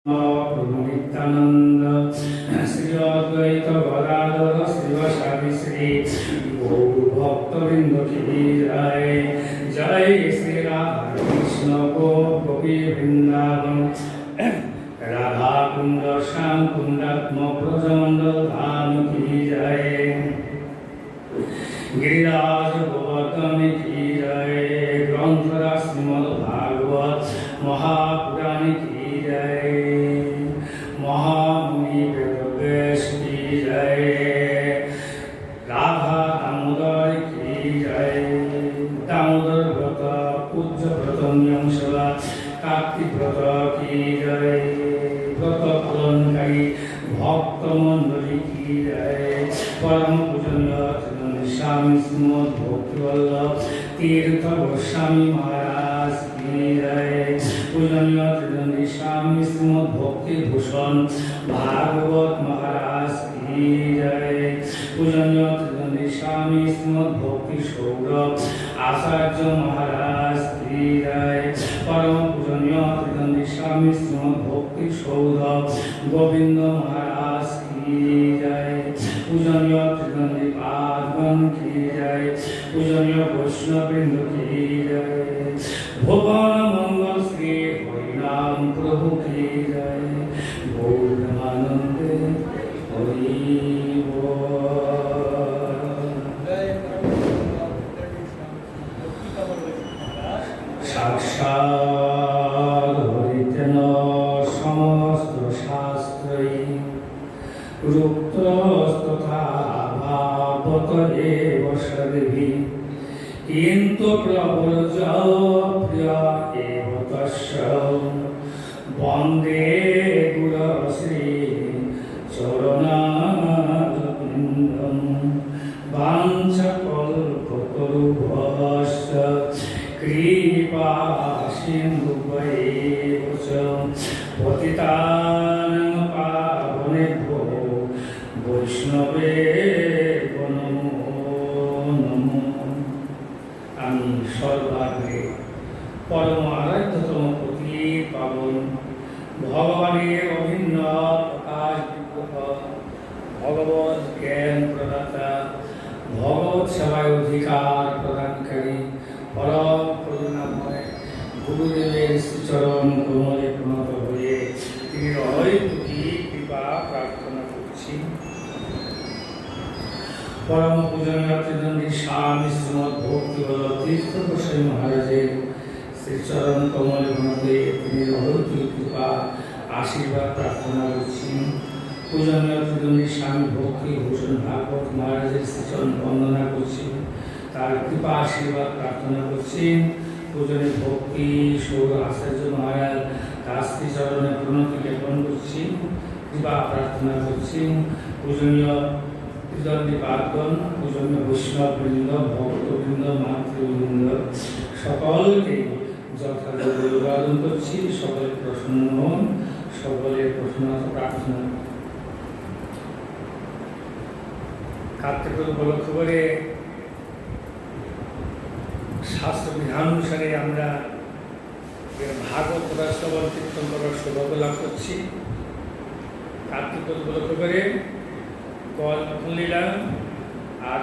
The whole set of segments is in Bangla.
प्रभु नित्यानंद श्री अद्वैत गदाधर शिवसादि श्री गौर भक्तवृंद की जय। जय श्री राधा कृष्ण गोपी वृंदावन राधा कुंड श्याम कुंडात्म ब्रजमंडल धाम की जय। गिरिराज गोवर्धन की जय। ग्रंथराज श्रीमद् भागवत महापुराण की जय। महामुनि वेदव्यास की जय। राधा दामोदर की जय। दामोदर व्रत पूज्य व्रत नियम सभा कार्तिक व्रत की जय। व्रत पालनकारी भक्त मंडली की जय। परम पूजनीय स्वामी श्रीमद् भक्तिवल्लभ तीर्थ गोस्वामी महाराज की जय। पूजनीय स्वामी श्रीमद् भक्ति भूषण भागवत महाराज की जय। पूजनीय स्वामी श्रीमद् भक्ति सौरभ आचार्य महाराज की जय। परम पूजनीय स्वामी श्रीमद् भक्ति सौरभ गोविंद महाराज की जय। पूजनीय पादगण की जय। पूजनीय वैष्णववृंद की जय। भुवन मंगल श्री हरिनाम प्रभु की जय। गौरानंद हरि बोल। साक्षात् हरितेन समस्त शास्त्रैः रुक्तस्तथा भावत एव सर्वैः किन्तु प्रव्रज प्रिय एव तस्य वन्दे गुरुश्री चरणारविन्दं वाञ्छकल्पतरुभ्यश्च कृपा सिन्धुभ्यैव च पतितानां पावनेभ्यो वैष्णवेभ्यो नमो नमः। আমি সর্বাগ্রে পরম আরাধ্যতম প্রতি পাবন ভগবানের অভিন্ন প্রকাশ বিগ্রহ ভগবত জ্ঞান প্রদাতা ভগবত সেবায় অধিকার প্রদানকারী পরম করুণাময় গুরুদেবের শ্রীচরণ কমলে প্রণত হয়ে তিনি অনৈতুকী কৃপা প্রার্থনা করছি। परम पूजनीय स्वामी श्रीमद् भक्तिवल्लभ तीर्थ गोस्वामी महाराजेर श्रीचरण कमल मध्य তিনি অলৌকিক কৃপা आशीर्वाद प्रार्थना করছি। पूजनीय स्वामी भक्ति भूषण भागवत महाराजेর শ্রীচরণ বন্দনা করছি, তার কৃপা आशीर्वाद प्रार्थना করছি। पूजनीय भक्ति সৌর आचार्य महाराज তার শ্রীচরণে প্রণতি জ্ঞাপন করছি, কৃপা প্রার্থনা করছি। पूजनीय পাদগণ পূজনীয় বৈষ্ণববৃন্দ ভক্তবৃন্দ মাতৃবৃন্দ সকলকে যথাযথ অভিবাদন করছি। সকলে প্রসন্ন হন, সকলের প্রসন্নতা প্রার্থনা। কার্তিক উপলক্ষ করে শাস্ত্র বিধান অনুসারে আমরা ভাগবত কথা শ্রবণ কীর্তন করার সৌভাগ্য লাভ করছি। কার্তিক উপলক্ষ করে লীলা আর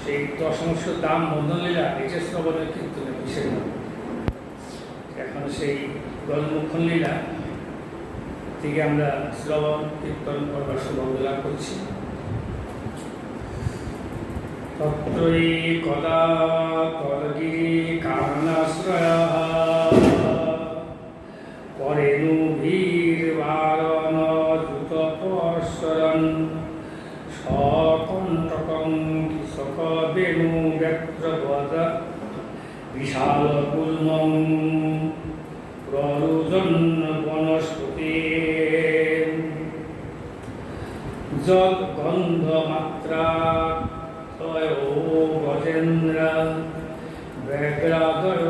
সেই দশমশ দাম মদনলীলা এটা শ্রবণের কীর্তনে বিশেষ নাম। এখন সেই গলমুখন লীলা থেকে আমরা শ্রবণ কীর্তন করবার সৌভাগ্য লাভ করছি। তত্রই কদা করগিরি কারণাশ্রয় করেনু ভীর বারণ দ্রুত পশ্বরণ সকণ্টকং কৃষক বেণু ব্যক্রবদ বিশাল গুল্মং প্ররুজন বনস্পতি যদ গন্ধ মাত্রা তয় গজেন্দ্র ব্যাঘ্রাদয়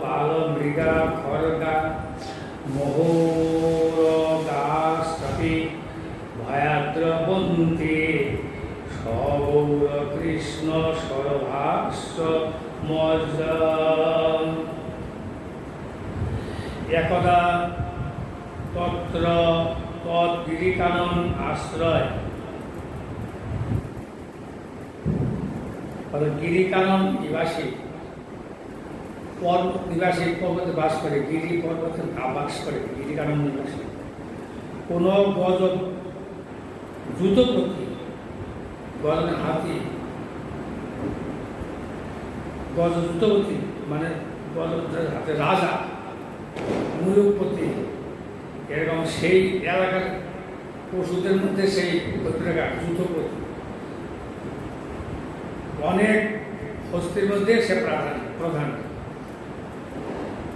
বালমৃগা খর্গা মোহরগাস্তি ভয়াদ্রবন্তি সগৌর কৃষ্ণ সরভাস্য মজ্জ একদা তত্র তৎ গিরিকানন আশ্রয়। গিরিকানন নিবাসী, পর্বত নিবাসী, পর্বতে বাস করে, গিরি পর্বতে বাস করে, গিরিকানন নিবাসী। কোন গজ দ্রুতপতি, গজ হাতি, গজ দ্রুতপতি মানে গজ হাতে রাজা, মূলপতি, এরকম সেই এলাকার পশুদের মধ্যে সেই দ্রুতপতি। অনেক হস্তির মধ্যে সে প্রধান।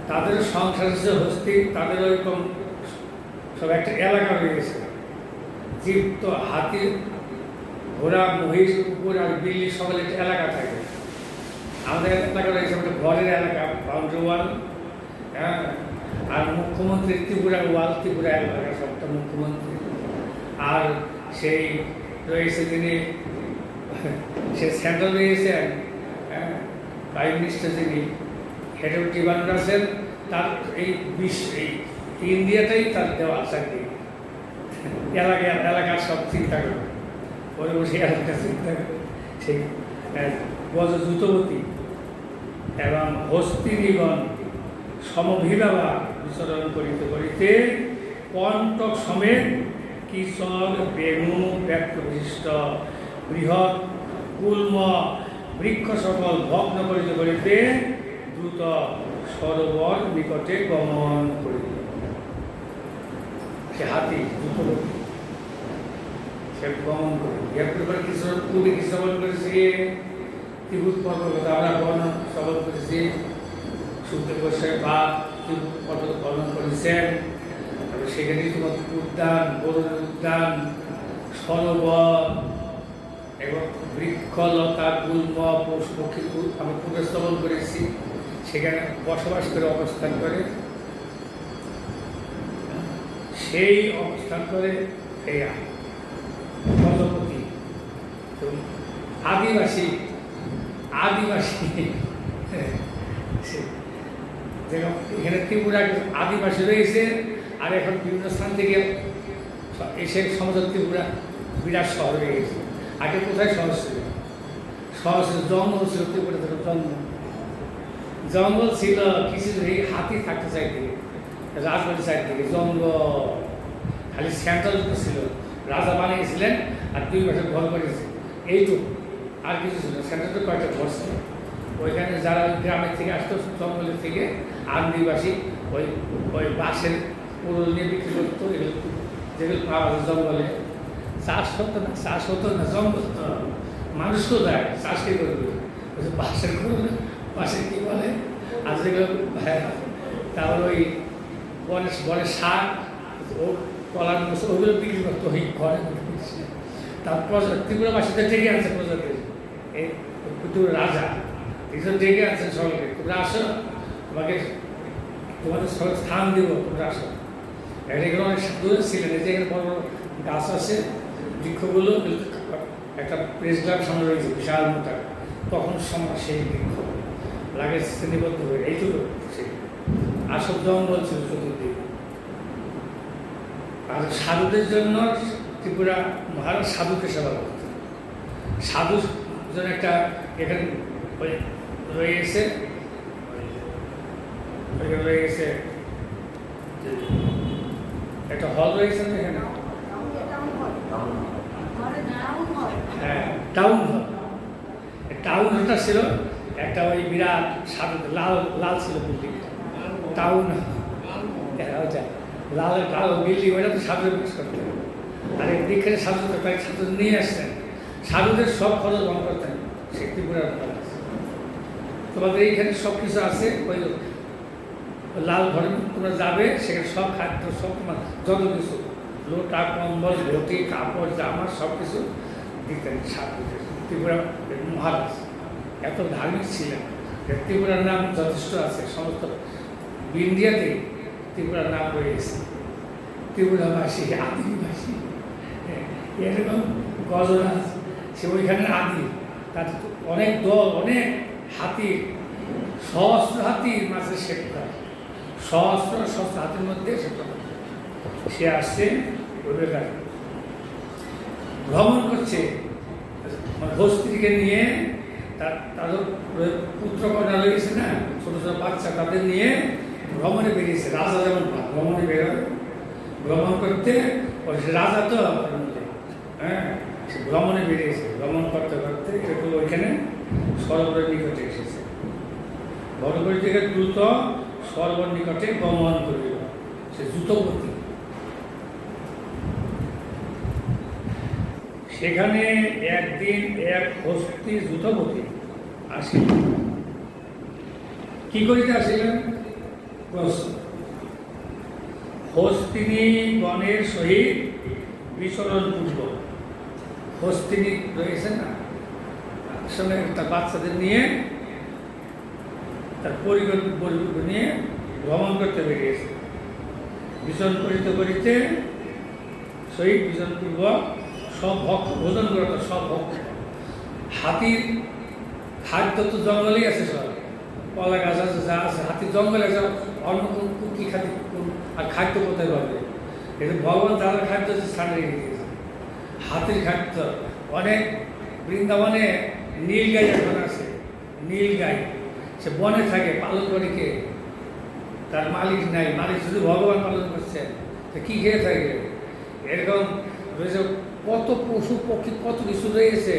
তাদের সংসার যে হস্তি, তাদের ওইরকম সব একটা এলাকা হয়ে গেছে। জীব তো হাতি, ঘোড়া, মহিষ, কুকুর আর বিল্লি সকলে একটা এলাকা থাকে। আমাদের এলাকা রয়েছে একটা ঘরের এলাকা, বাউন্ডারি ওয়াল। হ্যাঁ, আর মুখ্যমন্ত্রী ত্রিপুরা ওয়াল, ত্রিপুরা এলাকা সবটা মুখ্যমন্ত্রী। আর সেই রয়েছে যিনি, সে সেন্ট্রাল রয়েছেন প্রাইম মিনিস্টার, যিনি হেড অফ ডিপার্টমেন্ট আছেন, তার এই ইন্ডিয়াটাই তার দেওয়া চাকরি। এলাকার সব চিন্তা করে, পরে বসে এলাকার চিন্তা করে। সেই গজ দ্রুতপতি এবং হস্তিনিগণ সমভিলাবা বিচরণ করিতে করিতে কণ্টক সমেত কিশোর বেণু ব্যক্ত বিশিষ্ট বৃহৎ কুলম বৃক্ষ সকল ভগ্ন করিতে করিতে দ্রুত সরোবর নিকটে গমন করিল। সে হাতি দ্রুতগতি, সে গমন করে কিশোর পূর্বে কি শ্রবণ করেছি, ত্রিভুজ পর্বত আমরা বর্ণন শ্রবণ করেছি। সুখদেব গোস্বামী বাদ ত্রিভুজ পর্বত বর্ণন করেছেন। তবে সেখানে তোমার উদ্যান, বরুণ উদ্যান, সরোবর এবং বৃক্ষলতা, গুল্ম, পশু পক্ষী আমরা পূর্বে শ্রবণ করেছি। সেখানে বসবাস করে, অবস্থান করে, সেই অবস্থান করে এই গজপতি আদিবাসী এখানে ত্রিপুরা আদিবাসী রয়েছে। আর এখন বিভিন্ন স্থান থেকে এসে সমস্ত ত্রিপুরা বিরাট শহর হয়ে গেছে। আগে কোথায় শহর ছিল? শহর ছিল জঙ্গল, ছিল ত্রিপুরা জঙ্গল ছিল। কিছু হাতি থাকতে চাইতে, রাজবাড়ি সাইড থেকে জঙ্গল, খালি সেন্ট্রাল ছিল, রাজা বানিয়েছিলেন আর 2 বছর ঘর করেছে, এইটুকু, আর কিছু ছিল। সেন্ট্রাল তো কয়েকটা ঘর ছিল। ওইখানে যারা গ্রামের থেকে আসতো, জঙ্গলের থেকে আদিবাসী, ওই বাঁশের পুরো নিয়ে বিক্রি করতো। এগুলো যেগুলো পাওয়া যায় জঙ্গলে, চাষ হতো না, জঙ্গল তো মানুষ তো দেয়, চাষ কে করবে? বাঁশের করবে, বাঁশের কি বলে, আর যেগুলো তারপর ওই বনের শাক, ও কলার মশো, ওগুলো বিক্রি করতো ওই ঘরে। তারপর ত্রিপুরাবাসীতে ডেকে আনছে প্রজাতির এই রাজা, এইসব ডেকে আনছেন সকলকে, তোমরা আসো, তোমাদের স্থান দিব, তোমরা আসো। এগুলো অনেক দূরে ছিলেন। এই যে এখানে বড় বড় গাছ আছে, বৃক্ষগুলো একটা প্রেস ক্লাব সামনে রয়েছে বিশাল মোটা, তখন সময় সেই বৃক্ষ লাগে শ্রেণীবদ্ধ হয়ে এইটুকু সেই আসল জঙ্গল ছিল চতুর্দিকে। আর সাধুদের জন্য ত্রিপুরা মহারাজ সাধুকে সেবা করতেন। সাধুর জন্য একটা এখানে রয়েছে, একটা হল রয়েছে না এখানে, হ্যাঁ টাউন হল। টাউন হলটা ছিল একটা ওই বিরাট সাদা লাল ছিল বিল্ডিং, টাউন ওইটা লাল বিল্ডিং, ওইটা তো সাধুদের বাস করতেন। আর একদিকে সাধুদের প্রায় সাধুদের নিয়ে আসতেন, সাধুদের সব খরচ বন্ধ করতেন। সে ত্রিপুরার তোমাদের এইখানে সব কিছু আছে, ওই লাল ঘরে তোমরা যাবে, সেখানে সব খাদ্য, সব তোমার যত কিছু, লোটা, কম্বল, ধুতি, কাপড়, জামা সব কিছু দিতেন সাধুদের। ত্রিপুরা মহারাজ এত ধার্মিক ছিলেন। ত্রিপুরার নাম যথেষ্ট আছে, সমস্ত ইন্ডিয়াতে ত্রিপুরার নাম রয়েছে। ত্রিপুরাবাসী, আদিবাসী, এরকম গজরাজ, সে ওইখানে আদি। তার অনেক দল, অনেক হাতি, সহস্র হাতির মাঝে সেটা, সহস্র হাতির মধ্যে সেটা সে আসছে ওদের কাছে ভ্রমণ করছে, মানে হস্তিকে নিয়ে তাদের পুত্র কন্যা লেগেছে না, ছোট ছোট বাচ্চা, তাদের নিয়ে ভ্রমণে বেরিয়েছে। রাজা যেমন ভ্রমণে বেরোয়, ভ্রমণ করতে রাজা তো হ্যাঁ, সে ভ্রমণে বেরিয়েছে। ভ্রমণ করতে করতে একটু ওইখানে সরোবরের নিকটে এসেছে। সরোবর থেকে দ্রুত সরোবর নিকটে গমন করিল। সে দ্রুতগতি। সেখানে একদিন এক হস্তি দ্রুতগতি আসিল। কি করিতে আসিলেন? প্রশ্ন। হস্তিনী গণের সহিত বিচরণ পূর্ব। হস্তিনী রয়েছে না, আসলে তার বাচ্চাদের নিয়ে, তার পরিবার নিয়ে ভ্রমণ করতে বেরিয়েছে। বিচরণ করিতে করিতে সহিত বিচরণ পূর্বক সব ভক্ত ভোজন করতো, সব ভক্ত। হাতির খাদ্য তো জঙ্গলেই আছে, সব কলা গাছ আছে, যা আছে, হাতির জঙ্গলে আছে, অন্য কি খাদ্য আর খাদ্য কোথায় পাবে? এটা ভগবান তাদের খাদ্য স্থানে রেখে দিয়েছে। হাতির খাদ্য অনেক, বৃন্দাবনে নীল গাই এখন আছে, নীল গাই, সে বনে থাকে, পালন করে কে? তার মালিক নাই, মালিক শুধু ভগবান পালন করছেন, তো কী খেয়ে থাকে? এরকম রয়েছে কত পশু পক্ষী, কত কিছু রয়েছে,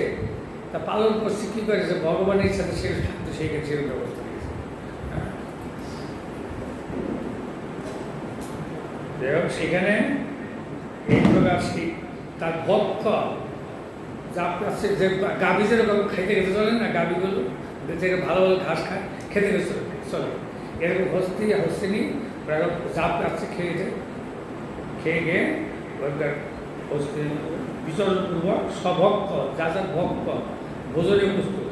তা পালন করছে কী করেছে? ভগবানের সাথে সে খাদ্য সেইখানে সেরকম ব্যবস্থা দিয়েছে। সেখানে এই প্রকার তার ভক্ত যা পাচ্ছে, যে গাভী যেরকম খেতে খেতে চলে না, গাভীগুলো থেকে ভালো ভালো ঘাস খায়, খেতে খেতে চলে, এরকম হস্তিনী যা পাচ্ছে খেয়ে গিয়ে বিচরণপূর্বক সভক্ত, যা যার ভক্ত ভোজনে প্রস্তুত।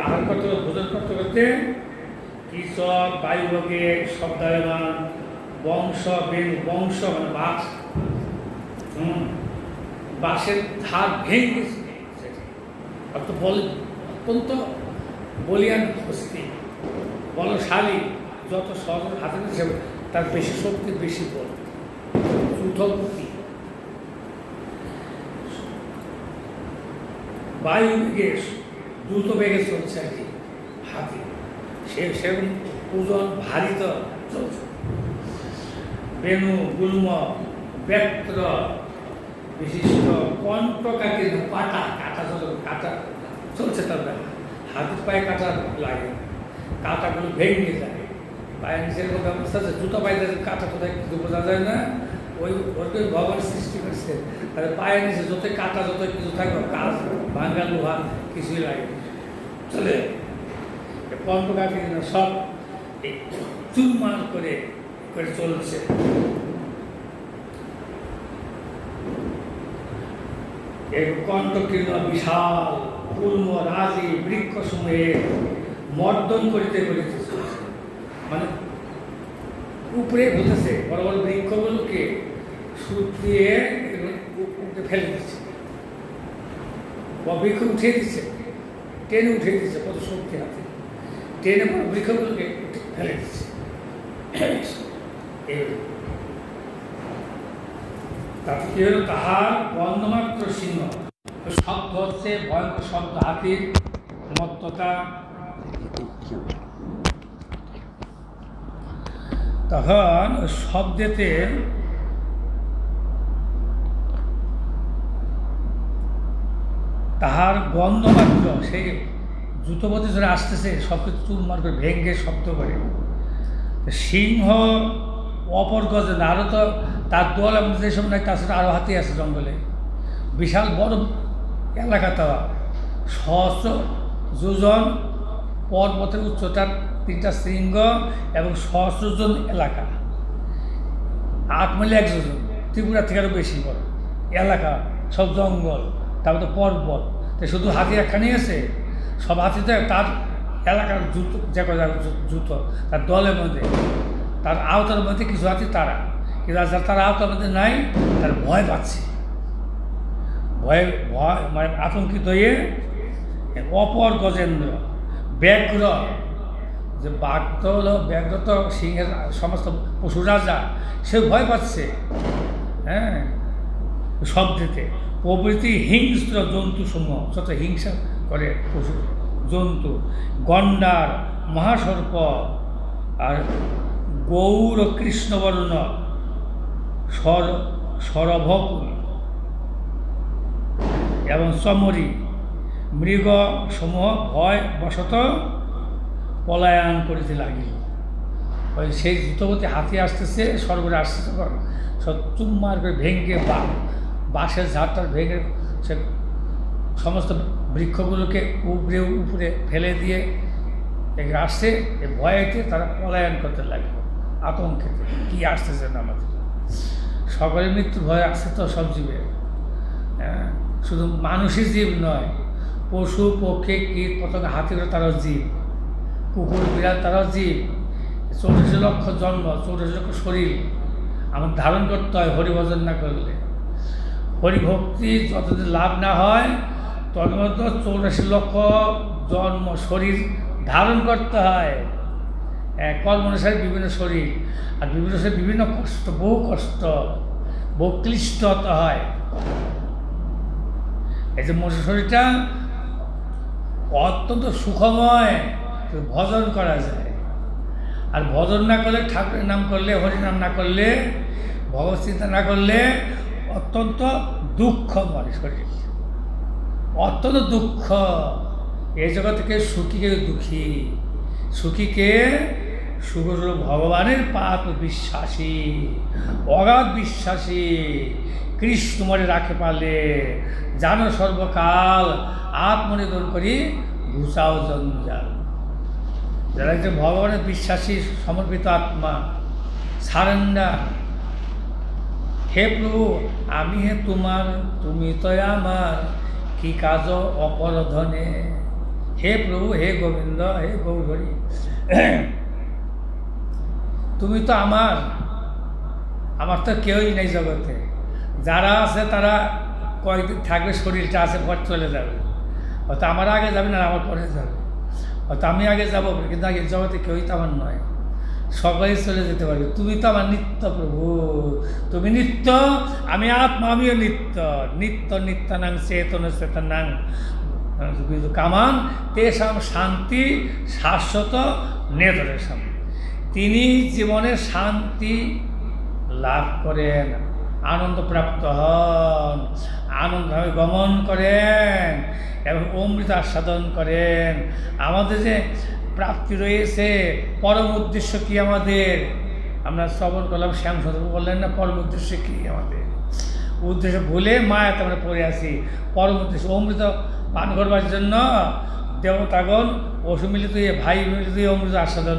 আহার করতে ভোজন করতে করতে কৃষক বায়ুভোগে শব্দায়মান বংশ বংশ মানে বাস, বাঁশের ধার ভেঙে গেছে। অত্যন্ত বলিয়ান হস্তি, বলশালী, যত সহজ হাতে নিচ্ছে তার বেশি শক্তি, বেশি বল, দ্রুতগতি। বায়ু বেগে দ্রুত বেগে চলছে আর কি হাতি, সেরকম ওজন ভারী তো চলছে। বেণু গুল্ম ব্যক্ত বিশিষ্ট কণ্ঠকাকে কাটা চলছে তার বেলা। হাতের পায়ে কাটা লাগে, কাঁটাগুলো ভেঙে যায়, পায়ের নিচের কোনো ব্যবস্থা আছে, জুতো পায়ে কাঁটা কোথায় কিছু বোঝা যায় না, ওই ভগবান সৃষ্টি করছে। তাহলে পায়ের নিচে যতই কাঁটা, যতই কিছু থাকবে, কাজ ভাঙ্গা লোহা কিছুই লাগে চলে। কণ্ঠকাকে সব এই চুরমার করে চলছে। এই কণ্ঠকীর্ণ বিশাল পূর্ণ রাজি বৃক্ষ সমূহে মর্দন করিতে করিতে, মানে উপরে বলতেছে বড় বড় বৃক্ষগুলোকে সুদ দিয়ে ফেলে দিচ্ছে, বৃক্ষ উঠিয়ে দিচ্ছে, টেনে উঠিয়ে দিচ্ছে, কত শক্তি হাতে টেনে বড় বৃক্ষগুলোকে ফেলে দিচ্ছে। তাতে কি হলো? তাহার বন্ধমাত্র চিহ্ন শব্দ হচ্ছে ভয়ঙ্কর শব্দ, হাতির মত্ততা। তখন শব্দেতে তাহার গন্ধমাত্র, সেই দ্রুতগতি ধরে আসতেছে, সব কিছু চুরমার করে ভেঙ্গে শব্দ করে। সিংহ অপর গজে না, আরও তো তার দল আমাদের যেসব নাই, তার সাথে আরও হাতি আছে জঙ্গলে, বিশাল বড় এলাকা, তারা সহস্র যোজন পর্বতের উচ্চতার 3টা শৃঙ্গ এবং সহস্রজন এলাকা, 8 মাইলে 1 যোজন, ত্রিপুরা থেকে আরও বেশি বড় এলাকা, সব জঙ্গল, তারপরে পর্বত। তো শুধু হাতি একখানি আছে, সব হাতিতে তার এলাকার জুতো, যে কথা জুতো তার দলের মধ্যে, তার আওতার মধ্যে কিছু হাতি তারা, কিন্তু তার আওতার মধ্যে নাই, তার ভয় পাচ্ছে, ভয় মানে আতঙ্কিত হয়ে অপর গজেন্দ্র ব্যাঘ্র, যে বাঘ তো হলো ব্যাঘ্র তো সিংহের সমস্ত পশু রাজা, সে ভয় পাচ্ছে। হ্যাঁ, শব্দেতে প্রভৃতি হিংস্র জন্তুসমূহ যত হিংসা করে পশু জন্তু, গণ্ডার, মহাসর্প আর গৌর কৃষ্ণবর্ণ সরভকুল এবং চমরি মৃগসমূহ ভয় বশত পলায়ন করিতে লাগিল। ওই সেই দ্রুতগতি হাতি আসতেছে, সর্বরে আসতেছে, সব চুম্মার করে ভেঙে বাঁশের ঝাড়টার ভেঙে সে সমস্ত বৃক্ষগুলোকে উপরে ফেলে দিয়ে এগুলো আসছে। এই ভয়েতে তারা পলায়ন করতে লাগলো, আতঙ্কেতে কী আসতেছে না আমাদের। সকলের মৃত্যুর ভয় আসছে তো সব জীবের, শুধু মানুষই জীব নয়, পশু পক্ষী কীট পতঙ্গ হাতিগুলো তারাও জীব, কুকুর বিড়াল তারাও জীব। 84 লক্ষ জন্ম, 84 লক্ষ শরীর আমার ধারণ করতে হয় হরিভজন না করলে। হরিভক্তি যতদিন লাভ না হয় ততদিন 84 লক্ষ জন্ম শরীর ধারণ করতে হয়। কর্ম অনুসারে বিভিন্ন শরীর, আর বিভিন্ন শরীর বিভিন্ন কষ্ট, বহু কষ্ট, বহু ক্লিষ্টতা হয়। এই যে মনুষ্য শরীরটা অত্যন্ত সুখময়, ভজন করা যায়। আর ভজন না করলে, ঠাকুরের নাম করলে, হরিনাম না করলে, ভগবত চিন্তা না করলে অত্যন্ত দুঃখময় শরীর, অত্যন্ত দুঃখ। এই জগৎ থেকে সুখীকে দুঃখী, সুখীকে সুখ হল ভগবানের পাপ বিশ্বাসী, অগাধ বিশ্বাসী। কৃষ্ণ মনে রাখে পারলে জানো সর্বকাল আত্মনিবেদন করি ঘুষাও জঞ্জাল। যারা একটু ভগবানের বিশ্বাসী সমর্পিত আত্মা, সারেন্ডার। হে প্রভু, আমি হে তোমার, তুমি তো আমার, কি কাজ অপরাধনে। হে প্রভু, হে গোবিন্দ, হে গৌরী, তুমি তো আমার তো কেউই নেই জগতে। যারা আছে তারা কয়েকদিন থাকবে, শরীরটা আছে, পর চলে যাবে। হয়তো আমার আগে যাবে না, আমার পরে যাবে। হয়তো আমি আগে যাবো, কিন্তু আগে জগতে কেউই তো আমার নয়, সকলেই চলে যেতে পারবে। তুমি তো আমার নিত্য প্রভু, তুমি নিত্য, আমি আত্মা, আমিও নিত্য। নিত্য নিত্যানাং চেতন চেতনাং কামান তেষাম শান্তি শাশ্বত নেতরেশাম। তিনি জীবনের শান্তি লাভ করেন, আনন্দ প্রাপ্ত হন, আনন্দভাবে গমন করেন এবং অমৃত আস্বাদন করেন। আমাদের যে প্রাপ্তি রয়েছে, পরম উদ্দেশ্য কী আমাদের? আমরা শ্রবণ করলাম, শ্যামসুন্দর বললেন না, পরম উদ্দেশ্য কী আমাদের? উদ্দেশ্য ভুলে মায়াতে আমরা পড়ে আছি। পরম উদ্দেশ্য অমৃত পান করবার জন্য দেবতাগণ পশু মিলিত হয়ে, ভাই মিলিত হয়ে অমৃত আস্বাদন,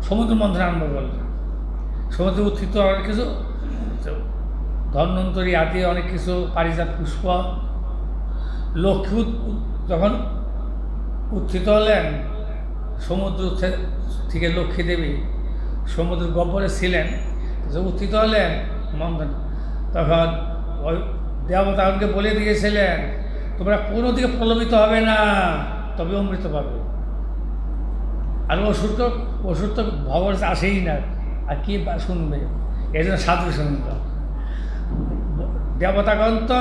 সমুদ্র মন্থন আরম্ভ করলেন। সমুদ্রে উত্থিত অনেক কিছু ধন্বন্তরী আদি অনেক কিছু, পারিজাত পুষ্প। লক্ষ্মী যখন উত্থিত হলেন সমুদ্র থেকে, লক্ষ্মী দেবী সমুদ্র গহ্বরে ছিলেন, উত্থিত হলেন মন্থন, তখন ওই দেবতাগণকে বলে দিয়েছিলেন, তোমরা কোনো দিকে প্রলোভিত হবে না, তবে অমৃত পাবে। আর অসুর তো ভগবান আসেই না, আর কি শুনবে? এই জন্য সাধু শুনল। দেবতাগণ তো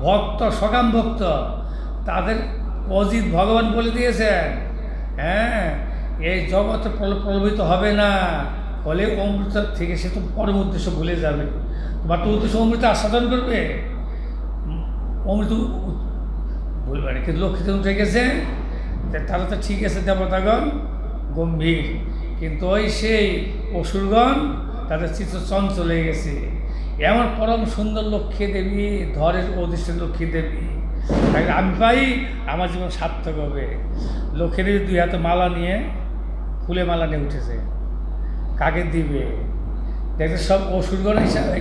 ভক্ত, সকাম ভক্ত, তাদের অজিত ভগবান বলে দিয়েছেন, হ্যাঁ, এই জগতে প্রলোভিত হবে না, ফলে অমৃত থেকে সে তো পরম উদ্দেশ্য ভুলে যাবে। তোমার তো উদ্দেশ্য অমৃত আস্বাদন করবে, অমৃত ভুলবে না। কিন্তু লক্ষ্মীতে উঠে গেছে, তারা তো ঠিক আছে, দেবতাগণ গম্ভীর, কিন্তু ওই সেই অসুরগণ তাদের চিত্ত চঞ্চল হয়ে গেছে। এমন পরম সুন্দর লক্ষ্মী দেবী, ধরের অদৃষ্টের লক্ষ্মী দেবী, আমি পাই, আমার জীবন সার্থক হবে। লক্ষ্মী দেবী 2 হাতে মালা নিয়ে, ফুলে মালা নিয়ে উঠেছে, কাকে দিবে? দেখতে সব অসুরগণ হিসাবে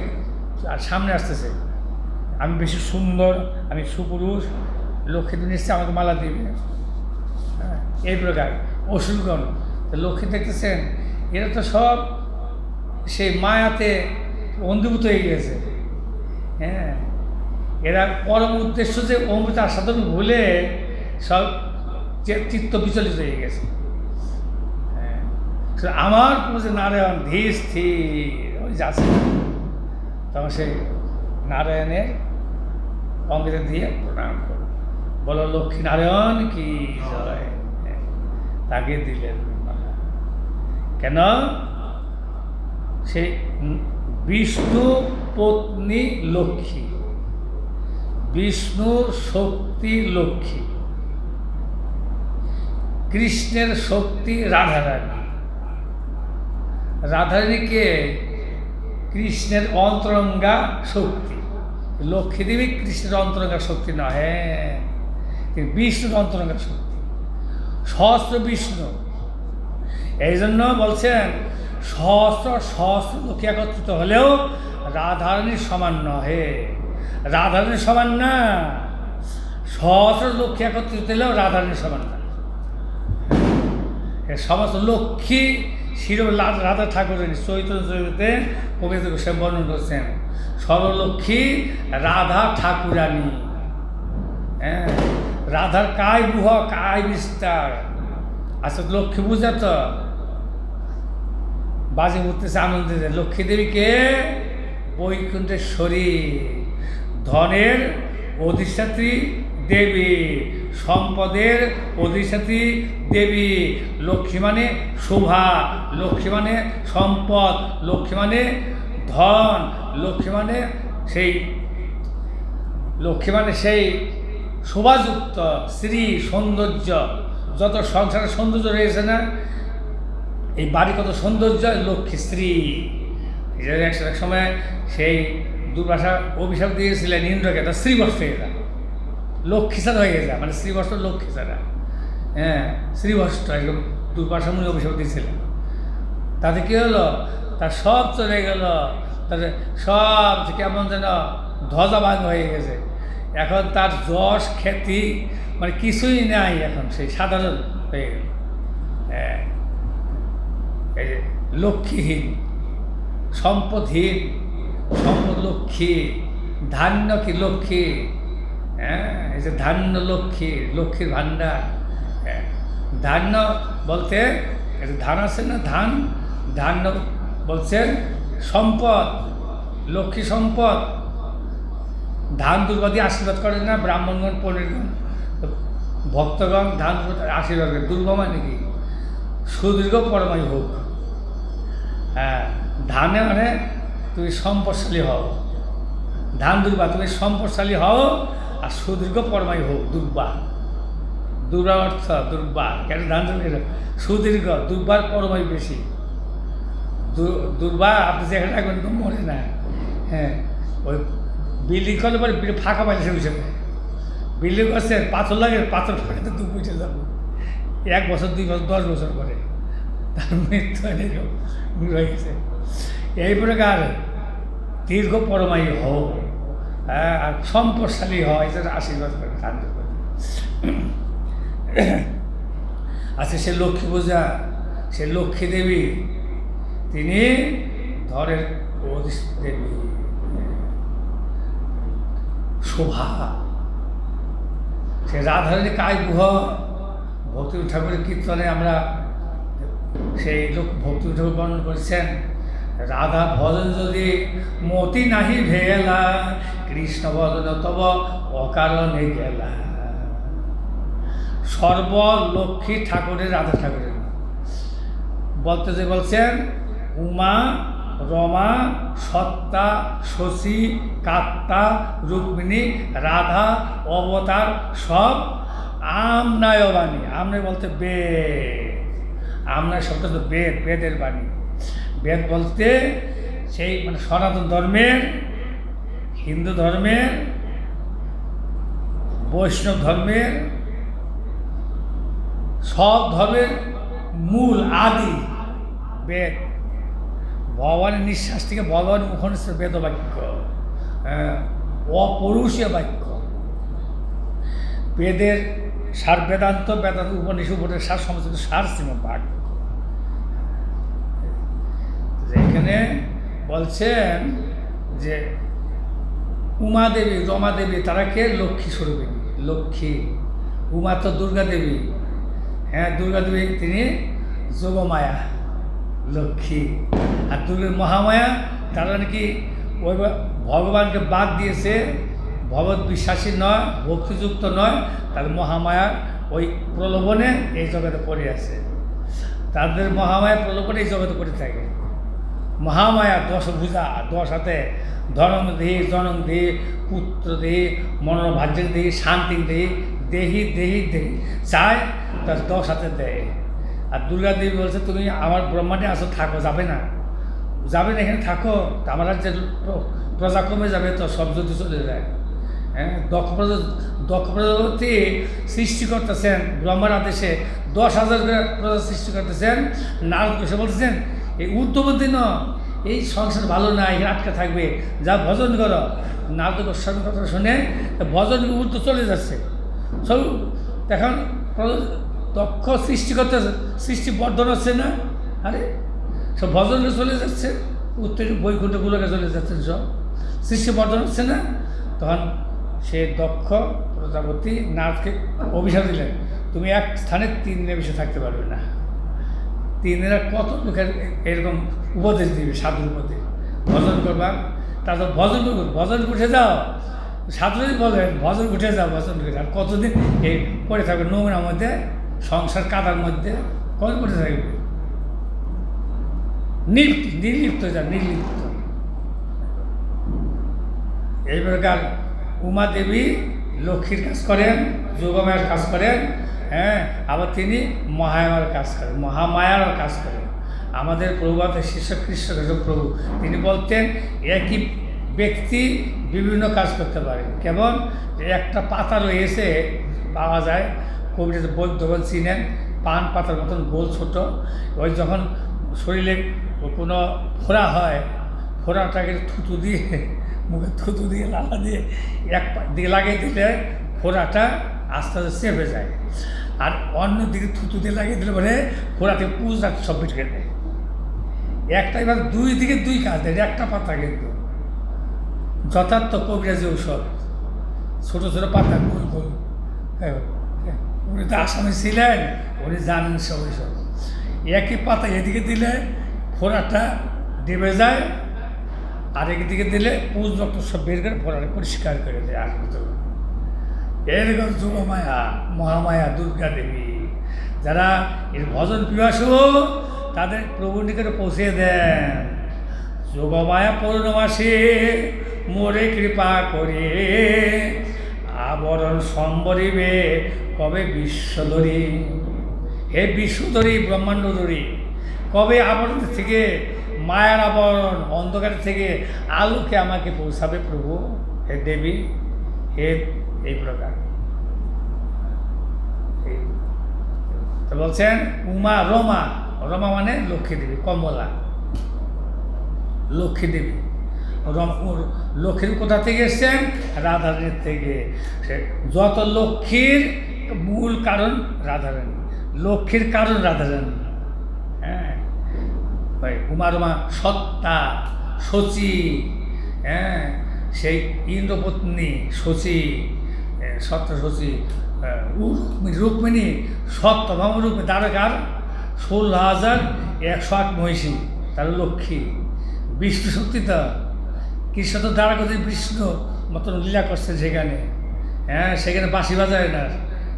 আর সামনে আসতেছে, আমি বেশি সুন্দর, আমি সুপুরুষ, লক্ষ্মী দেবী নিশ্চয় আমাকে মালা দিবে। হ্যাঁ, এই প্রকার অসুরগণ। লক্ষ্মী দেখতেছেন এরা তো সব সেই মায়াতে অন্ধীভূত হয়ে গেছে। হ্যাঁ, এরা পরম উদ্দেশ্য যে অমৃত আস্বাদন ভুলে সব চিত্ত বিচলিত হয়ে গেছে। আমার পুজো নারায়ণ ধীর স্থির ওই যাচ্ছে, তখন সেই নারায়ণের অঙ্গে দিয়ে প্রণাম করো, বলো লক্ষ্মী নারায়ণ কি জয়, তাকে দিলেন। কেন? সেই বিষ্ণু পত্নী লক্ষ্মী, বিষ্ণুর শক্তি লক্ষ্মী, কৃষ্ণের শক্তি রাধারানী। রাধারানীকে কৃষ্ণের অন্তরঙ্গা শক্তি, লক্ষ্মী দেবী কৃষ্ণের অন্তরঙ্গা শক্তি নয়, হ্যাঁ বিষ্ণুর অন্তরঙ্গা শক্তি, সহস্র বিষ্ণু। এই জন্য বলছেন সহস্র সহস্র লক্ষ্মী একত্রিত হলেও রাধারানীর সমান নহে, রাধারানীর সমান না, সহস্র লক্ষ্মী একত্রিত হলেও রাধারানীর সমান না। সমস্ত লক্ষ্মী শিরো রাধা ঠাকুরের চৈতন্য চরিত্রে কবিতা সে বর্ণন করছেন, সর্বলক্ষ্মী রাধা ঠাকুরানী। হ্যাঁ, রাধার কায় বুহ কায় বিস্তার। আচ্ছা, লক্ষ্মী পূজা তো বাজে উঠতেছে আনন্দে। লক্ষ্মী দেবীকে বৈকুণ্ঠেশ্বরী, ধনের অধিষ্ঠাত্রী দেবী, সম্পদের অধিষ্ঠাত্রী দেবী। লক্ষ্মী মানে শোভা, লক্ষ্মী মানে সম্পদ, লক্ষ্মী মানে ধন, লক্ষ্মী মানে সেই শোভাযুক্ত শ্রী সৌন্দর্য। যত সংসারে সৌন্দর্য রয়েছে না, এই বাড়ি কত সৌন্দর্য, লক্ষ্মী স্ত্রী। এক সময় সেই দুর্বাসা অভিশাপ দিয়েছিলেন ইন্দ্রকে, তার শ্রীবস্ত্র হয়ে যায়, লক্ষ্মী ছাড়া হয়ে যায়, মানে শ্রীবস্ত্র লক্ষ্মী ছাড়া। হ্যাঁ, শ্রীবস্ত্র এরকম দুর্বাসা মুনি অভিশাপ দিয়েছিলেন। তাতে কী হলো, তার সব চলে গেল, তার সব কেমন যেন ধ্বজা ভাঙ হয়ে গেছে। এখন তার যশ খ্যাতি মানে কিছুই নাই, এখন সেই সাধারণ হয়ে গেল। হ্যাঁ, এই যে লক্ষ্মীহীন, সম্পদহীন, সম্পদ লক্ষ্মী, ধান্য কি লক্ষ্মী। হ্যাঁ, এই যে ধান্য লক্ষ্মী, লক্ষ্মীর ভাণ্ডার। হ্যাঁ, ধান্য বলতে ধান আছে না, ধান, ধান্য বলছেন সম্পদ, লক্ষ্মী সম্পদ। ধান দুর্বা দিয়ে আশীর্বাদ করেন না ব্রাহ্মণগণ, পণ্ডিতগণ, ভক্তগণ ধান আশীর্বাদ করেন। দুর্বা মানে কি? সুদীর্ঘ পরমায়ু হোক। হ্যাঁ, ধানে মানে তুমি সম্পদশালী হও, ধান দুর্বা তুমি সম্পদশালী হও আর সুদীর্ঘ পরমায়ু হোক। দুর্বা, দুর্বা অর্থ দুর্বা কেন? ধান সুদীর্ঘ, দুর্বার পরমায়ু বেশি। দুর্বা আপনি যেখানে রাখবেন তো মরে না। হ্যাঁ, ওই বিল্ডিং করলে পরে ফাঁকা পাইলে সে হিসেবে বিল্ডিং করছে, পাথর লাগে, পাথর ফাঁকাতে দু পয়সা যাবে 1 বছর 2 বছর 10 বছর পরে তার মৃত্যু হয়ে গেছে। এই প্রকার দীর্ঘ পরমায়ু হোক, হ্যাঁ, আর সম্পদশালী হয়, এটা আশীর্বাদ করে ধান। আচ্ছা, সে লক্ষ্মী পূজা, সে লক্ষ্মী দেবী, তিনি ধরের দেবী, শোভা। সে রাধারানী কায় গুহ। ভক্তি ঠাকুরের কীর্তনে আমরা সেই ভক্তি ঠাকুর বর্ণন করেছেন, রাধা ভজন যদি মতি নাহি ভেলা, কৃষ্ণ ভজন তব অকারণে গেলা। সর্বলক্ষ্মী ঠাকুরের, রাধা ঠাকুরের বলতে যে বলছেন উমা, রমা, সত্তা, শশী, কাত্তা, রুক্মিণী, রাধা অবতার সব আমনায় বাণী। আমনায় বলতে বেদ, আমনায় শব্দ তো বেদ, বেদের বাণী। বেদ বলতে সেই মানে সনাতন ধর্মের, হিন্দু ধর্মের, বৈষ্ণব ধর্মের, সব ধর্মের মূল আদি বেদ। ভগবানের নিঃশ্বাস থেকে ভগবানের মুখনিষ্ঠ বেদ বাক্য, অপরুষীয় বাক্য। বেদের সার বেদান্ত, বেদান্ত উপনিষদ, উপনিষদের সার সমস্ত সার সীম বাক্য। এখানে বলছেন যে উমা দেবী, রমা দেবী, তারা কে? লক্ষ্মী স্বরূপী, লক্ষ্মী। উমা তো দুর্গা দেবী। হ্যাঁ, দুর্গা দেবী তিনি যোগমায়া, লক্ষ্মী। আর দুর্গার মহামায়া, তারা নাকি ওই ভগবানকে বাদ দিয়েছে, ভগবত বিশ্বাসী নয়, ভক্তিযুক্ত নয়, তার মহামায়া ওই প্রলোভনে এই জগতে পড়ে আছে। তাদের মহামায়া প্রলোভনে এই জগতে পড়ে থাকে। মহামায়া 10 ভুজা, 10 হাতে ধনং দেহি, জনং দেহি, পুত্র দেহি, মনোভাজ্য দেহি, শান্তি দেহি, দেহি দেহি দেহি, চায় তার 10 হাতে দেয়। আর দুর্গা দেবী বলছে, তুমি আমার ব্রহ্মাণ্ডে আসো, থাকো, যাবে না, যাবে না, এখানে থাকো, আমার যে প্রজা কমে যাবে, তো সব যদি চলে যায়। হ্যাঁ, দক্ষ প্রজাপতি সৃষ্টি করতেছেন ব্রহ্মার আদেশে, 10,000 প্রজা সৃষ্টি করতেছেন। নারদ এসে বলতেছেন, এই ঊর্ধ্ববর্তী ন, এই সংসার ভালো না, এখানে আটকে থাকবে, যা ভজন করো। নারদ গোস্বামীর কথা শুনে ভজন ঊর্ধ্ব চলে যাচ্ছে সব। এখন দক্ষ সৃষ্টি করতে, সৃষ্টি বর্ধন হচ্ছে না, আরে সব ভজনকে চলে যাচ্ছে, উত্তর বৈকুণ্ঠগুলোকে চলে যাচ্ছেন, সব সৃষ্টি বর্ধন হচ্ছে না। তখন সে দক্ষ প্রজাপতি নারদকে অভিশাপ দিলেন, তুমি এক স্থানে 3 নিমিষে থাকতে পারবে না। 3 কত লোকের এরকম উপদেশ দিবে, সাধুর উপদেশ, ভজন করবার। তারপর ভজন উঠে যাও, সাধুই বলেন ভজন উঠে যাও, ভজন উঠে। আর কতদিন এই পড়ে থাকবে নোংরার মধ্যে, সংসার কাদার মধ্যে, কত পড়ে থাকবে? নির্লিপ্ত যা, নির্লিপ্ত। এই প্রকার উমা দেবী লক্ষ্মীর কাজ করেন, যোগমায়ার কাজ করেন, হ্যাঁ, আবার তিনি মহামায়ার কাজ করেন, মহামায়ার কাজ করেন। আমাদের প্রভুপাদের শিষ্য কৃষ্ণ প্রভু, তিনি বলতেন একই ব্যক্তি বিভিন্ন কাজ করতে পারে। কেমন? একটা পাতা রয়েছে, পাওয়া যায়, কবিরাজ বৈদ্যগণ চিনেন, পান পাতার মতন গোল ছোট। ওই যখন শরীরে কোনো ফোড়া হয়, ফোড়াটাকে থুতু দিয়ে, মুখে থুতু দিয়ে লাগা দিয়ে এক দিকে লাগিয়ে দিলে ফোড়াটা আস্তে আস্তে চেপে যায়। আর অন্য দিকে থুতু দিয়ে লাগিয়ে দিলে পরে ফোড়াতে পুজ সব বেটে দেয়। একটা এবার 2 দিকে 2 কাজ দেয়, একটা পাতা কিন্তু যথার্থ কবিরাজি ঔষধ। ছোটো ছোটো পাতা, গোল গোল। উনি তো আসামে ছিলেন, উনি জানেন সব সব। একই পাতা এদিকে দিলে ফোড়াটা ডেবে যায়, আর একদিকে দিলে পুজ রক্ত সব বের করে ফোড়াটা পরিষ্কার করে দেয়। আর এরকম যোগমায়া, মহামায়া, দুর্গা দেবী, যারা এর ভজন পিপাসু, তাদের প্রভুর নিকটে পৌঁছে দেন। যোগমায়া পূর্ণমাসে মোরে কৃপা করে, আবরণ সম্বরিবে কবে বিশ্বধরী। হে বিশ্বধরী, ব্রহ্মাণ্ডধরী, কবে আবরণ থেকে, মায়ার আবরণ, অন্ধকার থেকে আলোকে আমাকে পৌঁছাবে প্রভু। হে দেবী, হে এই প্রকার। তো বলছেন উমা, রমা, রমা মানে লক্ষ্মী দেবী, কমলা, লক্ষ্মী দেবী। লক্ষ্মীর কোথা থেকে এসছেন? রাধারানীর থেকে। যত লক্ষ্মীর মূল কারণ রাধারানী, লক্ষ্মীর কারণ রাধারানী। হ্যাঁ, উমা রমা সত্তা, শচী, হ্যাঁ, সেই ইন্দ্রপত্নী শচী, সত্য শচী, রুক্মিণী, সত্যভাম রূপে, দ্বারকার 16,108 মহিষী, তার লক্ষ্মী। বিষ্ণু শক্তি তো, কৃষ্ণ তো দ্বারকাতে বিষ্ণু মতন লীলা করছে সেখানে। হ্যাঁ, সেখানে বাঁশি বাজায় না,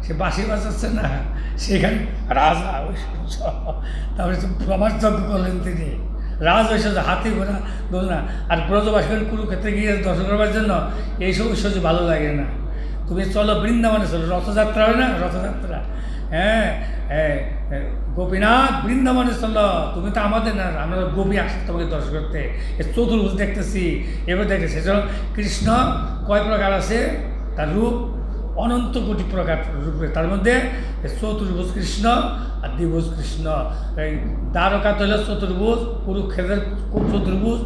সে বাঁশি বাজাচ্ছে না, সেখানে রাজা ঐশ্বর্য। তারপরে প্রভাস যজ্ঞ করলেন তিনি, রাজ ঐশ্বর্য, হাতি ঘোড়া দোলনা। আর ব্রজবাসী কুরুক্ষেত্রে গিয়ে দর্শন করবার জন্য এইসব ঐশ্বর্য ভালো লাগে না। তুমি চলো বৃন্দাবনে, চলো, রথযাত্রা হয় না, রথযাত্রা, হ্যাঁ, গোপীনাথ বৃন্দাবনে চলো, তুমি তো আমাদের না, আমরা গোপী আসছি তোমাকে দর্শন করতে। চতুর্ভুজ দেখতেছি, এবার দেখতেছি। সেজন্য কৃষ্ণ কয় প্রকার আছে, তার রূপ অনন্ত কোটি প্রকার রূপে, তার মধ্যে চতুর্ভুজ কৃষ্ণ আর দ্বিভুজ কৃষ্ণ। এই দ্বারকাতে হলো চতুর্ভুজ, কুরুক্ষেত্রের চতুর্ভুজ,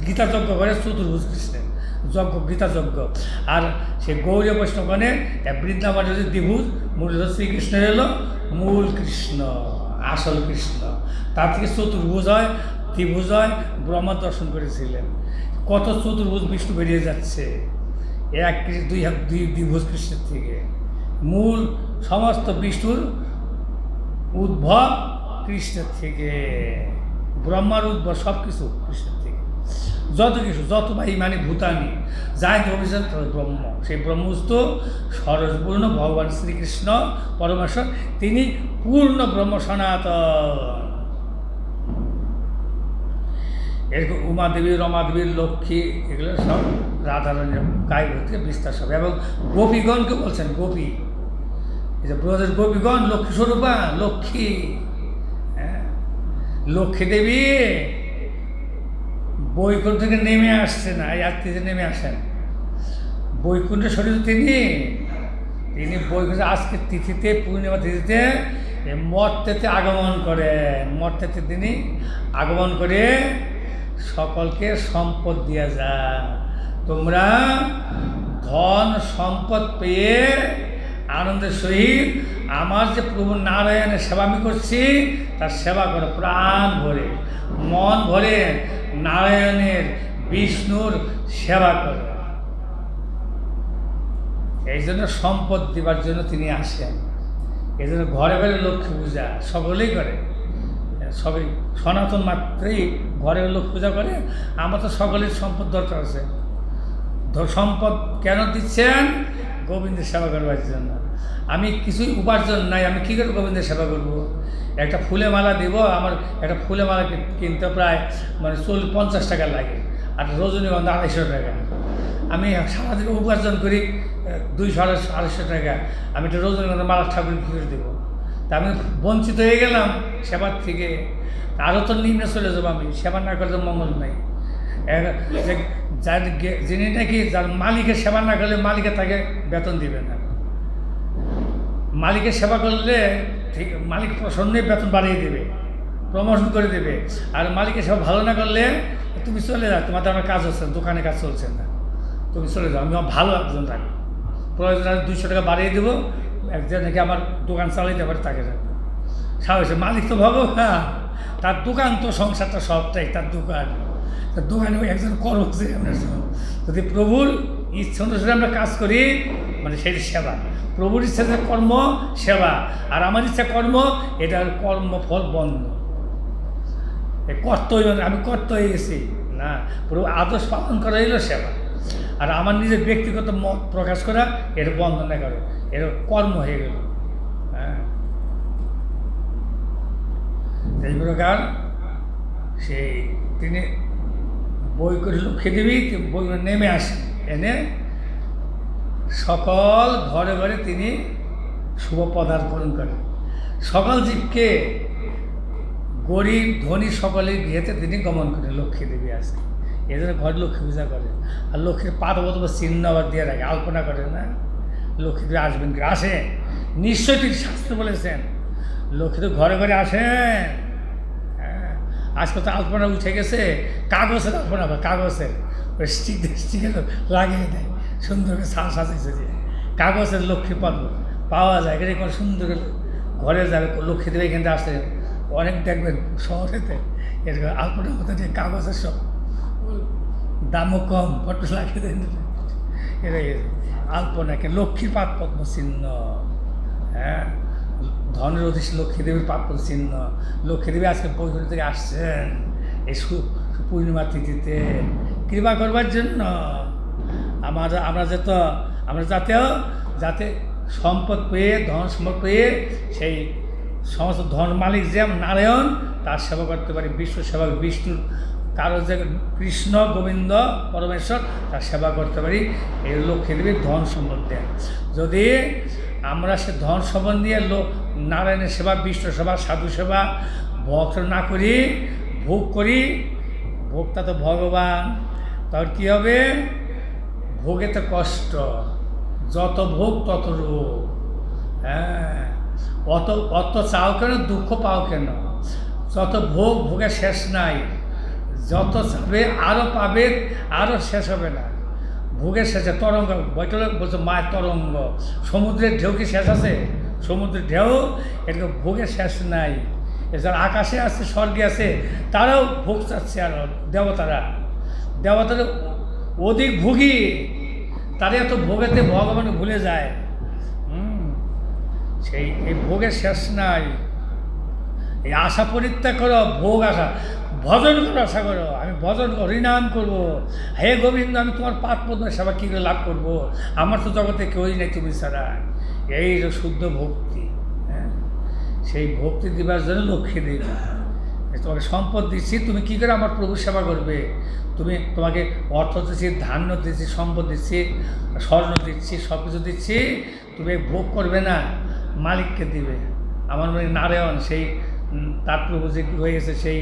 গীতাযজ্ঞ করে চতুর্ভুজ কৃষ্ণের যজ্ঞ, গীতাযজ্ঞ। আর সে গৌরী বৈষ্ণবগণে বৃন্দাবনের হচ্ছে দ্বিভুজ, মূল শ্রীকৃষ্ণের হলো মূল কৃষ্ণ, আসল কৃষ্ণ। তার থেকে চতুর্ভুজ হয়, দ্বিভুজ হয়, ব্রহ্মা দর্শন করেছিলেন। কত চতুর্ভুজ বিষ্ণু বেরিয়ে যাচ্ছে এক দ্বিভুজ কৃষ্ণের থেকে। মূল সমস্ত বিষ্ণুর উদ্ভব কৃষ্ণের থেকে, ব্রহ্মার উদ্ভব সব কিছু কৃষ্ণের থেকে। যত কিছু, যত ভাই মানে ভূতানি যাই অভিযান ব্রহ্ম, সেই ব্রহ্মস্তু সরসপূর্ণ ভগবান শ্রীকৃষ্ণ পরমেশ্বর, তিনি পূর্ণ ব্রহ্ম সনাতন। এরকম উমাদেবী, রমাদেবী, লক্ষ্মী, এগুলো সব রাধারণের গায়ে থেকে বিস্তার সব। এবং গোপীগণকে বলছেন গোপী, এই যে ব্রজের গোপীগণ লক্ষ্মী স্বরূপা, লক্ষ্মী, হ্যাঁ, লক্ষ্মী দেবী বৈকুণ্ঠ থেকে নেমে আসছে না, এই আত্মীয় নেমে আসেন বৈকুণ্ঠ শরীর। তিনি বৈকুণ্ঠ আজকের তিথিতে, পূর্ণিমা তিথিতে মর্তেতে আগমন করেন। মর্তেতে তিনি আগমন করে সকলকে সম্পদ দিয়ে যান। তোমরা ধন সম্পদ পেয়ে আনন্দের সহিত আমার যে প্রভু নারায়ণের সেবা আমি করছি তার সেবা করো, প্রাণ ভরে মন ভরে নারায়ণের, বিষ্ণুর সেবা করো। এই জন্য সম্পদ দেবার জন্য তিনি আসেন। এই জন্য ঘরে ঘরে লক্ষ্মী পূজা সকলেই করে, সবাই সনাতন মাত্রেই ঘরে লক্ষ্মী পূজা করে। আমার তো সকলের সম্পদ দরকার আছে। সম্পদ কেন দিচ্ছেন? গোবিন্দের সেবা করবার জন্য। আমি কিছুই উপার্জন নাই, আমি কী করে গোবিন্দের সেবা করব? একটা ফুলে মালা দেবো, আমার একটা ফুলে মালা কিনতে প্রায় মানে 50 টাকা লাগে, আর রজনীগন্ধা 250 টাকা। আমি সারাদিন উপার্জন করি 200-250 টাকা, আমি একটা রজনীগন্ধা মালা ঠাকুর কী করে দেবো? তা আমি বঞ্চিত হয়ে গেলাম সেবার থেকে। আরও তো নিম্নে চলে যাবো আমি, সেবা না করলে মঙ্গল নাই। যার যিনি নাকি যার মালিকের সেবা না করলে মালিকে তাকে বেতন দিবে না। মালিকের সেবা করলে ঠিক মালিক প্রসন্নে বেতন বাড়িয়ে দেবে, প্রমোশন করে দেবে। আর মালিকের সেবা ভালো না করলে তুমি চলে যাও, তোমাদের আমার কাজ হচ্ছে না, দোকানে কাজ চলছে না, তুমি চলে যাও, আমি ভালো একজন থাকি, প্রয়োজন 200 টাকা বাড়িয়ে দেবো, একজন নাকি আমার দোকান চালাইতে পারে তাকে রাখবো। স্বাভাবিক, মালিক তো ভগবান, তার দোকান তো সংসারটা সবটাই তার দোকান। তার দোকানে একজন কর্মচারী আমরা। যদি প্রভুর ইচ্ছা অনুসারে আমরা কাজ করি মানে সেই সেবা, প্রভুর ইচ্ছা কর্ম সেবা, আর আমার ইচ্ছা কর্ম, এটার কর্মফল বন্ধ। কর্তব্য আমি কর্ত হয়ে গেছি না, প্রভু আদর্শ পালন করা হইল সেবা। আর আমার নিজের ব্যক্তিগত মত প্রকাশ করা এটা বন্ধ না করে, এটা কর্ম হয়ে গেল। হ্যাঁ, এই প্রকার সেই তিনি বই করে লক্ষ্মী দেবী বই নেমে আসেন, এনে সকল ঘরে ঘরে তিনি শুভ পদার্পণ করেন। সকল জীবকে, গরিব ধনী সকলের গৃহেতে তিনি গমন করেন লক্ষ্মী দেবী আসেন। এই জন্য ঘরে লক্ষ্মী পূজা করেন। আর লক্ষ্মীর পাদবত চিহ্ন আবার দিয়ে রাখে, আলপনা করে না, লক্ষ্মী দেবী আসবেন, আসেন নিশ্চয়ই তিনি শাস্ত্র বলেছেন লক্ষ্মী তো ঘরে ঘরে আসেন। হ্যাঁ, আজকাল তো আলপনা উঠে গেছে, কাগজের আলপনা, কাগজের ওই স্টিকে লাগিয়ে দেয়, সুন্দর করে সাজিয়েছে যে কাগজের লক্ষ্মী পদ্ম পাওয়া যায়। এখানে সুন্দর ঘরে যাবে লক্ষ্মী দেবী, এখানে আসে অনেক দেখবেন শহরেতে এরকম আলপনা হতে যে কাগজের সব দামও কম, ফটো লাগিয়ে দেন, এটা আলপনাকে লক্ষ্মীর পাদ পদ্ম চিহ্ন। হ্যাঁ, ধনের অধিশ লক্ষ্মী দেবীর পাদ পদ্ম চিহ্ন। লক্ষ্মী দেবী আজকে বৈকুণ্ঠ থেকে আসছেন এই পূর্ণিমা তিথিতে কৃপা করবার জন্য। আমরা যাতে সম্পদ পেয়ে, ধন সম্পদ পেয়ে সেই সমস্ত ধন মালিক যে নারায়ণ তার সেবা করতে পারি, বিশ্ব সেবা বিষ্ণুর কারো যে কৃষ্ণ গোবিন্দ পরমেশ্বর তার সেবা করতে পারি। এই লক্ষ্মী দেবীর ধন সম্পদ দেয়। যদি আমরা সে ধন সম্পদ দিয়ে নারায়ণের সেবা, বিষ্ণু সেবা, সাধু সেবা ভক্ত না করি, ভোগ করি, ভোগটা তো ভগবান, তার কী হবে? ভোগে তো কষ্ট, যত ভোগ তত রোগ। হ্যাঁ, অত চাও কেন, দুঃখ পাও কেন? যত ভোগ, ভোগের শেষ নাই, যত চাবে আরও পাবে, আরও শেষ হবে না। ভোগের শেষে তরঙ্গ, বৈঠলে বলছে মায়ের তরঙ্গ, সমুদ্রের ঢেউ কি শেষ আছে? সমুদ্রের ঢেউ, এরকম ভোগের শেষ নাই। এছাড়া আকাশে আছে, স্বর্গে আছে, তারাও ভোগ চাচ্ছে। আর দেবতারা অধিক ভোগী, তারা এত ভোগেতে ভগবান ভুলে যায়। এই ভোগের শেষ নাই। এই আশা পরিত্যাগ করো, ভোগ আশা, ভজন করো, আশা করো। আমি ভজন হরিনাম করবো, হে গোবিন্দ আমি তোমার পাদ পদ্ম সেবা কী করে লাভ করবো, আমার তো জগতে কেউই নেই তুমি ছাড়া। এই যে শুদ্ধ ভক্তি, হ্যাঁ, সেই ভক্তি দিবার জন্য লক্ষ্মী দেবী তোমাকে সম্পদ দিচ্ছি, তুমি কী করে আমার প্রভু সেবা করবে। তোমাকে অর্থ দিচ্ছি, ধান্য দিচ্ছি, সম্পদ দিচ্ছি, স্বর্ণ দিচ্ছি, সব কিছু দিচ্ছি, তুমি ভোগ করবে না, মালিককে দিবে। আমার মনে নারায়ণ সেই তার প্রভু যে হয়ে গেছে সেই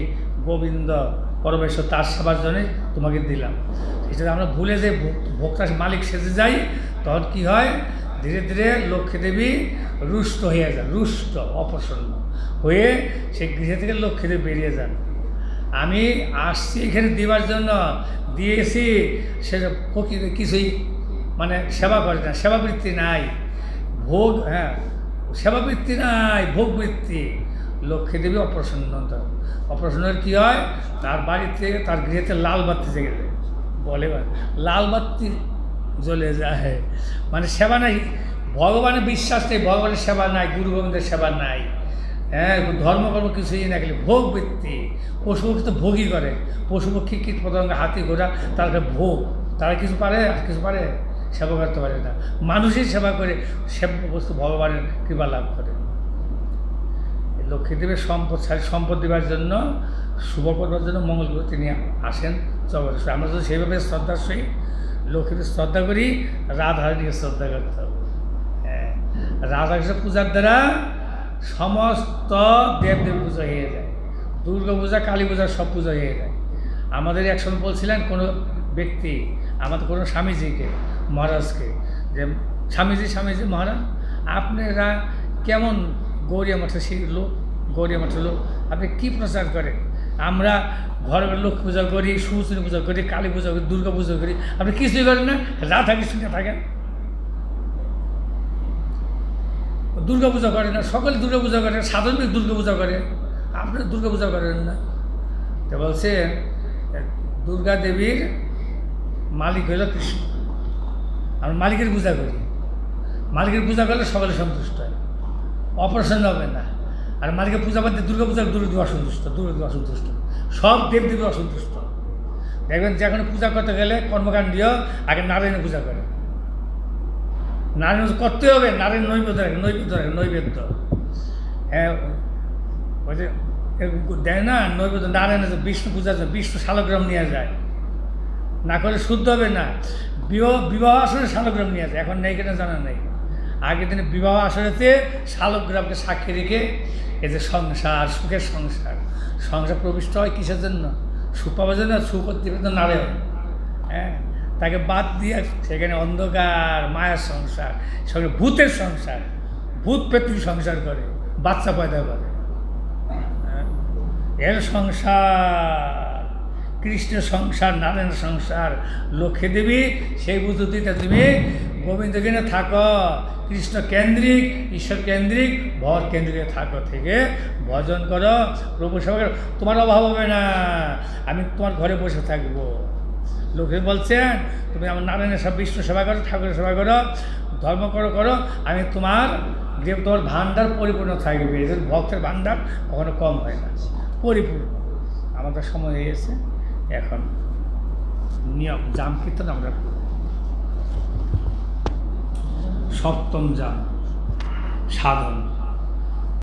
গোবিন্দ পরমেশ্বর, তার সেবার জন্যে তোমাকে দিলাম। সেটা আমরা ভুলে যে ভোক্তা মালিক সেজে যাই, তখন কী হয়, ধীরে ধীরে লক্ষ্মী দেবী রুষ্ট হয়ে যান, রুষ্ট অপ্রসন্ন হয়ে সেই গৃহে থেকে লক্ষ্মী দেবী বেরিয়ে যান। আমি আসছি এখানে দেওয়ার জন্য, দিয়েছি, সেটা ফকির কিছুই মানে সেবা করে না, সেবাবৃত্তি নাই, ভোগ, হ্যাঁ সেবাবৃত্তি নাই, ভোগবৃত্তি। লক্ষ্মী দেবী অপ্রসন্ন, অপ্রসন্নের কী হয়, তার বাড়িতে তার গৃহেতে লাল বাতি জেগে যায়, বলে লাল বাতি জ্বলে যায়, মানে সেবা নাই, ভগবানের বিশ্বাস নেই, ভগবানের সেবা নাই, গুরু গোবিন্দের সেবা নাই, হ্যাঁ ধর্মকর্ম কিছুই না, গেলে ভোগবৃত্তি। পশু পক্ষী তো ভোগই করে, পশু পক্ষী কীট পতঙ্গ হাতি ঘোড়া তারা ভোগ, তারা কিছু পারে, আর কিছু পারে, সেবা করতে পারে না। মানুষই সেবা করে বস্তু ভগবানের কৃপা লাভ করে। লক্ষ্মীদেবের সম্পদ দেওয়ার জন্য, শুভ করবার জন্য, মঙ্গল করে তিনি আসেন জগতে। আমরা যদি সেইভাবে শ্রদ্ধার সহিত লক্ষ্মীদের শ্রদ্ধা করি, রাধারানীকে শ্রদ্ধা করতে হবে। হ্যাঁ, রাধাকৃষ্ণ পূজার দ্বারা সমস্ত দেবদেব পূজা হয়ে যায়, দুর্গা পূজা, কালী পূজা, সব পূজা হয়ে যায়। আমাদের একসময় বলছিলেন কোনো ব্যক্তি, আমাদের কোনো স্বামীজিকে, মহারাজকে, যে স্বামীজি মহারাজ আপনারা কেমন গৌরী মঠের সেই লোক, গৌরী মঠের লোক, আপনি কী প্রচার করেন? আমরা ঘরে ঘরে লক্ষ্মী পূজা করি, সরস্বতী পূজা করি, কালী পূজা করি, দুর্গা পূজা করি, আপনি কিছুই করেন না, রাধা কৃষ্ণকে থাকেন, দুর্গা পূজা করে না, সকলে দুর্গা পূজা করে, সাধারণ দুর্গা পূজা করে, আপনারা দুর্গা পূজা করেন না। তো বলছে দুর্গা দেবীর মালিক হইল কৃষ্ণ, আমরা মালিকের পূজা করি, মালিকের পূজা করলে সকলে সন্তুষ্ট হয়, অপ্রসন্ন হবে না। আর মালিকের পূজা বাদ দিয়ে দুর্গা পূজা, দুর্গা অসন্তুষ্ট, দুর্গা অসন্তুষ্ট, সব দেবদেবী অসন্তুষ্ট। দেখবেন যেখানে পূজা করতে গেলে কর্মকাণ্ডীয় আগে নারায়ণের পূজা করে, নারায়ণ করতে হবে, নারায়ণ নৈবেদ্য, হ্যাঁ ওই যে দেয় না নৈবেদ্য, নারায়ণের বিষ্ণু পূজার জন্য বিষ্ণু শালগ্রাম নিয়ে যায়, না করলে শুদ্ধ হবে না। বিবাহ আসরে শালগ্রাম নিয়ে যায়, এখন নেই কেনা জানা নেই। আগের দিনে বিবাহ আসরেতে শালগ্রামকে সাক্ষী রেখে এই যে সংসার, সুখের সংসার প্রবিষ্ট হয় কিসের জন্য? সুখ পাওয়ার জন্য, সুখ করতে নারায়ণ। হ্যাঁ, তাকে বাদ দিয়ে সেখানে অন্ধকার মায়ের সংসার, সঙ্গে ভূতের সংসার, ভূত পেত্রী সংসার করে, বাচ্চা পয়দা করে। এর সংসার, কৃষ্ণের সংসার, নারায়ণের সংসার, লক্ষ্মী দেবী সেই পদ্ধতিতে তুমি গোবিন্দকে নিয়ে থাকো, কৃষ্ণ কেন্দ্রিক, ঈশ্বর কেন্দ্রিক, ভর কেন্দ্রিক থাকো, থেকে ভজন করো, প্রভু সেবা করো, তোমার অভাব হবে না, আমি তোমার ঘরে বসে থাকবো। লক্ষ্মী বলছেন তুমি আমার নারায়ণের সব বিষ্ণু সেবা করো, ঠাকুরের সেবা করো, ধর্ম করো, আমি তোমার ভাণ্ডার পরিপূর্ণ থাকবে। এদের ভক্তের ভাণ্ডার কখনো কম হয় না, পরিপূর্ণ। আমাদের সময় হয়ে গেছে, এখন নিয়ম জাম কীর্তন আমরা সপ্তম জাম সাধন।